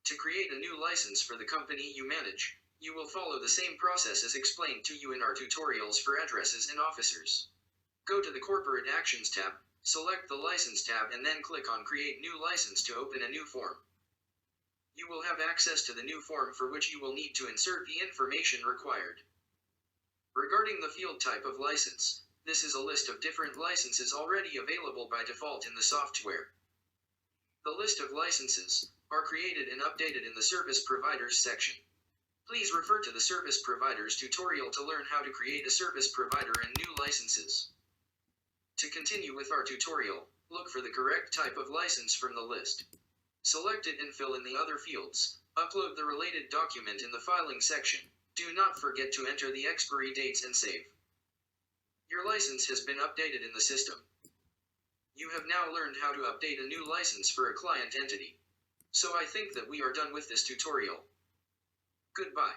To create a new license for the company you manage, you will follow the same process as explained to you in our tutorials for addresses and officers. Go to the Corporate Actions tab, select the License tab and then click on Create New License to open a new form. You will have access to the new form for which you will need to insert the information required. Regarding the field type of license, this is a list of different licenses already available by default in the software. The list of licenses are created and updated in the Service Providers section. Please refer to the Service Providers tutorial to learn how to create a service provider and new licenses. To continue with our tutorial, look for the correct type of license from the list. Select it and fill in the other fields. Upload the related document in the filing section. Do not forget to enter the expiry dates and save. Your license has been updated in the system. You have now learned how to update a new license for a client entity. So I think that we are done with this tutorial. Goodbye.